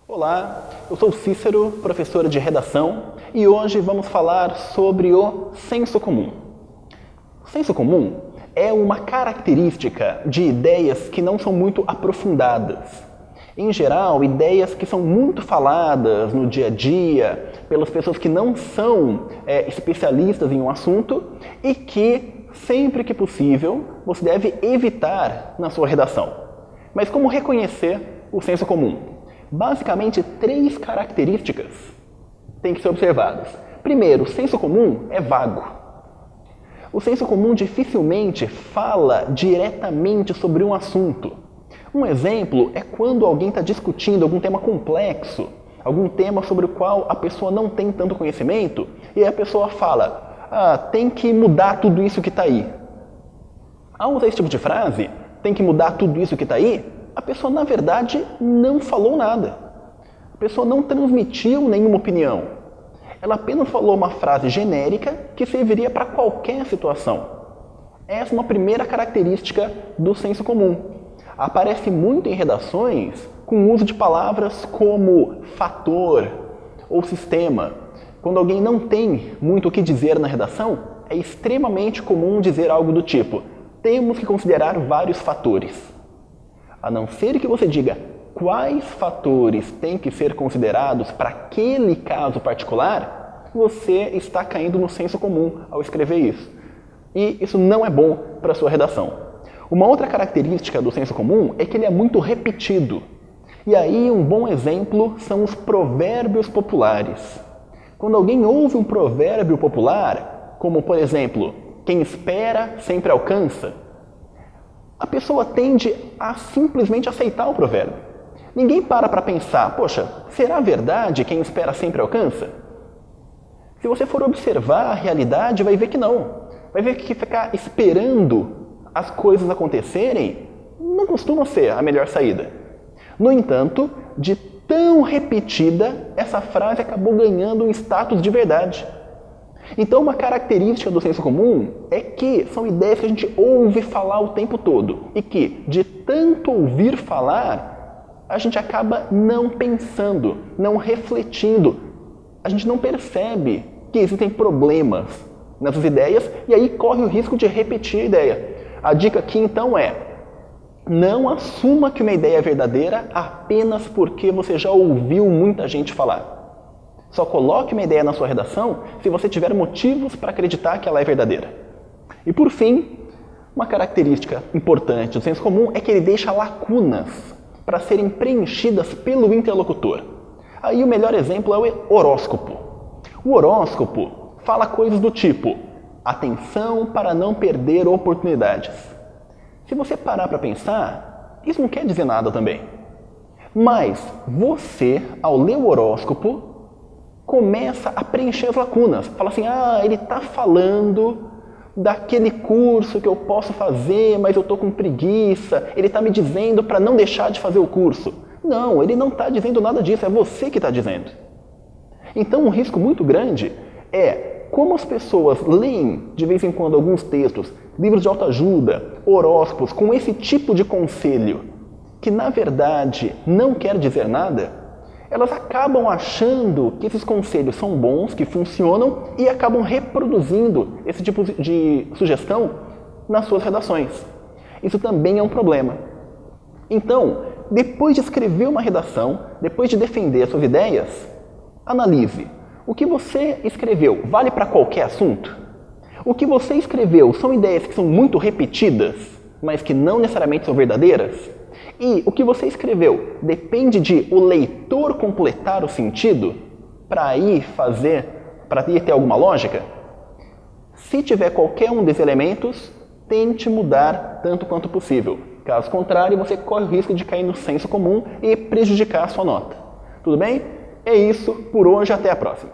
Olá, eu sou Cícero, professor de redação, e hoje vamos falar sobre o senso comum. O senso comum é uma característica de ideias que não são muito aprofundadas. Em geral, ideias que são muito faladas no dia a dia pelas pessoas que não são especialistas em um assunto e que, sempre que possível, você deve evitar na sua redação. Mas como reconhecer o senso comum? Basicamente, 3 características têm que ser observadas. Primeiro, o senso comum é vago. O senso comum dificilmente fala diretamente sobre um assunto. Um exemplo é quando alguém está discutindo algum tema complexo, algum tema sobre o qual a pessoa não tem tanto conhecimento, e a pessoa fala, tem que mudar tudo isso que está aí. Ao usar esse tipo de frase, tem que mudar tudo isso que está aí, a pessoa, na verdade, não falou nada. A pessoa não transmitiu nenhuma opinião. Ela apenas falou uma frase genérica que serviria para qualquer situação. Essa é uma primeira característica do senso comum. Aparece muito em redações com o uso de palavras como fator ou sistema. Quando alguém não tem muito o que dizer na redação, é extremamente comum dizer algo do tipo: temos que considerar vários fatores. A não ser que você diga quais fatores têm que ser considerados para aquele caso particular, você está caindo no senso comum ao escrever isso. E isso não é bom para a sua redação. Uma outra característica do senso comum é que ele é muito repetido. E aí um bom exemplo são os provérbios populares. Quando alguém ouve um provérbio popular, como por exemplo, quem espera sempre alcança, a pessoa tende a simplesmente aceitar o provérbio. Ninguém para pensar, poxa, será verdade quem espera sempre alcança? Se você for observar a realidade, vai ver que não. Vai ver que ficar esperando as coisas acontecerem não costuma ser a melhor saída. No entanto, de tão repetida, essa frase acabou ganhando um status de verdade. Então, uma característica do senso comum é que são ideias que a gente ouve falar o tempo todo e que, de tanto ouvir falar, a gente acaba não pensando, não refletindo. A gente não percebe que existem problemas nessas ideias e aí corre o risco de repetir a ideia. A dica aqui, então, é: não assuma que uma ideia é verdadeira apenas porque você já ouviu muita gente falar. Só coloque uma ideia na sua redação se você tiver motivos para acreditar que ela é verdadeira. E por fim, uma característica importante do senso comum é que ele deixa lacunas para serem preenchidas pelo interlocutor. Aí o melhor exemplo é o horóscopo. O horóscopo fala coisas do tipo: atenção para não perder oportunidades. Se você parar para pensar, isso não quer dizer nada também. Mas você, ao ler o horóscopo, começa a preencher as lacunas. Fala assim, ele está falando daquele curso que eu posso fazer, mas eu estou com preguiça. Ele está me dizendo para não deixar de fazer o curso. Não, ele não está dizendo nada disso, é você que está dizendo. Então, um risco muito grande é como as pessoas leem de vez em quando alguns textos, livros de autoajuda, horóscopos, com esse tipo de conselho, que na verdade não quer dizer nada, elas acabam achando que esses conselhos são bons, que funcionam e acabam reproduzindo esse tipo de sugestão nas suas redações. Isso também é um problema. Então, depois de escrever uma redação, depois de defender as suas ideias, analise. O que você escreveu vale para qualquer assunto? O que você escreveu são ideias que são muito repetidas, mas que não necessariamente são verdadeiras? E o que você escreveu depende de o leitor completar o sentido para ir ter alguma lógica? Se tiver qualquer um desses elementos, tente mudar tanto quanto possível. Caso contrário, você corre o risco de cair no senso comum e prejudicar a sua nota. Tudo bem? É isso por hoje, até a próxima.